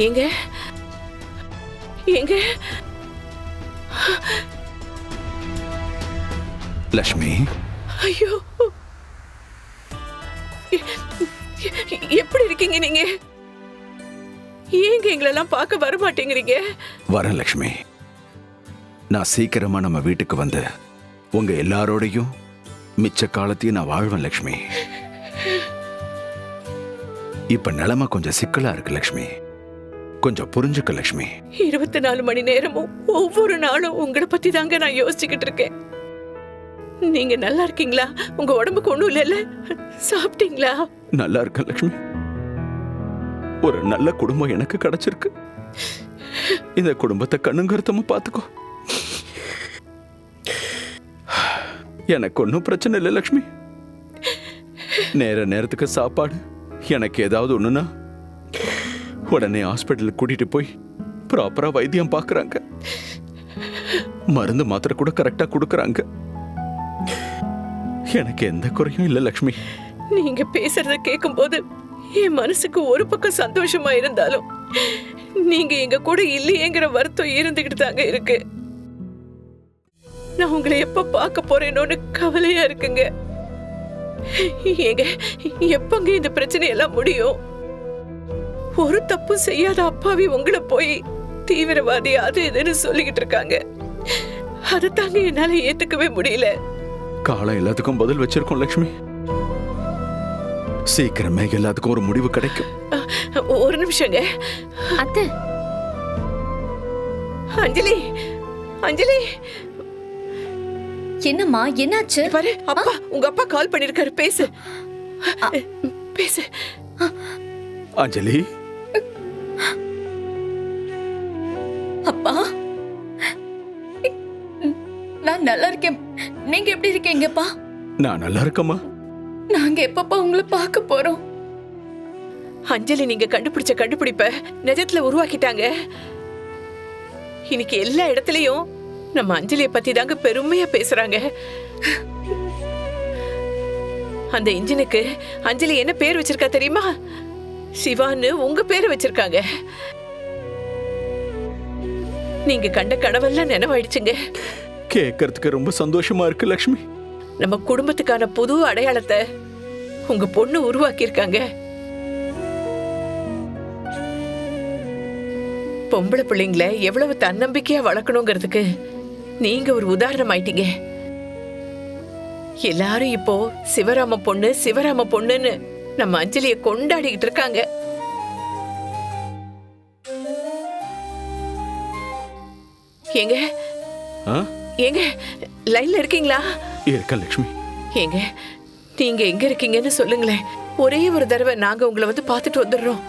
ஏங்க ஏங்க லட்சுமி, ஐயோ, எப்படி இருக்கீங்க நீங்க? ஏங்க எங்களெல்லாம் பார்க்க வர மாட்டேங்கிறீங்க? வரேன் லட்சுமி. நான் சீக்கிரமா நம்ம வீட்டுக்கு வந்து உங்க எல்லாரோடையும் மிச்ச காலத்தையும் நான் வாழ்வேன் லட்சுமி. இப்ப நிலைமை கொஞ்சம் சிக்கலா இருக்கு லட்சுமி, கொஞ்சம் புரிஞ்சுக்க லட்சுமி. 24 மணி நேரமும் ஒவ்வொரு நாளும் உங்களை பத்தி தாங்க நான் யோசிச்சுக்கிட்டு இருக்கேன். நீங்க நல்லா இருக்கீங்களா? உங்க உடம்புக்கு ஒண்ணும் இல்லைல்ல? சாப்பிட்டீங்களா? நல்லா இருக்கேன் லட்சுமி. ஒரு நல்ல குடும்பம் எனக்கு கிடைச்சிருக்கு. இந்த குடும்பத்தை கண்ணுங்கருத்தமா பாத்துக்கோ. எனக்கு ஒன்றும் பிரச்சனை இல்லை லட்சுமி. நேரத்துக்கு சாப்பாடு, எனக்கு ஏதாவது ஒண்ணுன்னா உடனே ஹாஸ்பிட்டலுக்கு கூட்டிட்டு போய் ப்ராப்பரா வைத்தியம் பார்க்கறாங்க. மருந்து மாத்திரை கூட கரெக்டா கொடுக்கறாங்க. எனக்கு எந்த குறையும் இல்லை லட்சுமி. நீங்க பேசுறத கேட்கும் போது என் மனசுக்கு ஒரு பக்கம் சந்தோஷமா இருந்தாலும் நீங்க எங்க கூட இல்லையேங்கிற வருத்தம் இருந்துகிட்டு தாங்க இருக்கு. நான் உங்களை எப்ப பார்க்க போறேனோன்னு கவலையா இருக்குங்க. ஏங்க, எப்பங்க இந்த பிரச்சனை எல்லாம் முடியும்? ஒரு தப்பு செய்யாத அப்பாவி உங்களை போய் தீவிரவாதி அது இதுன்னு சொல்லிக்கிட்டு இருக்காங்க. அது தாங்க என்னால ஏத்துக்கவே முடியல. காலம் எல்லாத்துக்கும் பதில் வச்சிருக்கோம் லட்சுமி. சீக்கிரமே எல்லாத்துக்கும் ஒரு முடிவு கிடைக்கும். ஒரு நிமிஷங்க. அத்தை. அஞ்சலி, அஞ்சலி. என்னம்மா, என்னாச்சு? பாரு, அப்பா, உங்க அப்பா கால் பண்ணிருக்காரு. பேசு பேசு. அஞ்சலி. அப்பா, நான் நல்லா இருக்கேன். நீங்க எப்படி இருக்கீங்கப்பா? நான் நல்லா இருக்கேம்மா. நாங்க எப்பப்பா உங்களை பார்க்க போறோம்? அஞ்சலி நீங்க கண்டுபிடிச்ச கண்டுபிடிப்ப நிஜத்துல உருவாக்கிட்டாங்க. இன்னைக்கு எல்லா இடத்துலயும் நம்ம அஞ்சலியை பத்தி தாங்க பெருமையா பேசுறாங்க. அந்த இன்ஜினுக்கு அஞ்சலி என்ன பேர் வச்சிருக்கா தெரியுமா? சிவான்னு உங்க பேரை வச்சிருக்காங்க. நீங்க கண்ட கனவெல்லாம் நினைவாயிடுச்சுங்க. கேட்கறதுக்கு ரொம்ப சந்தோஷமா இருக்கு லட்சுமி. நம்ம குடும்பத்துக்கான புது அடையாளத்தை உங்க பொண்ணு உருவாக்கி இருக்காங்க. பொம்பளை பிள்ளைங்களை எவ்வளவு தன்னம்பிக்கையா வளர்க்கணுங்கிறதுக்கு நீங்க ஒரு உதாரணம் ஆயிட்டீங்க. எல்லாரும் இப்போ சிவராம பொண்ணு சிவராம பொண்ணுன்னு நம்ம அஞ்சலிய கொண்டாடிக்கிட்டு இருக்காங்க. ஏங்க ஏங்க, லைன்ல இருக்கீங்களா? இருக்க லட்சுமி. ஏங்க, நீங்க எங்க இருக்கீங்கன்னு சொல்லுங்களேன். ஒரே ஒரு தடவை நாங்க உங்களை வந்து பார்த்துட்டு வந்துடுறோம்.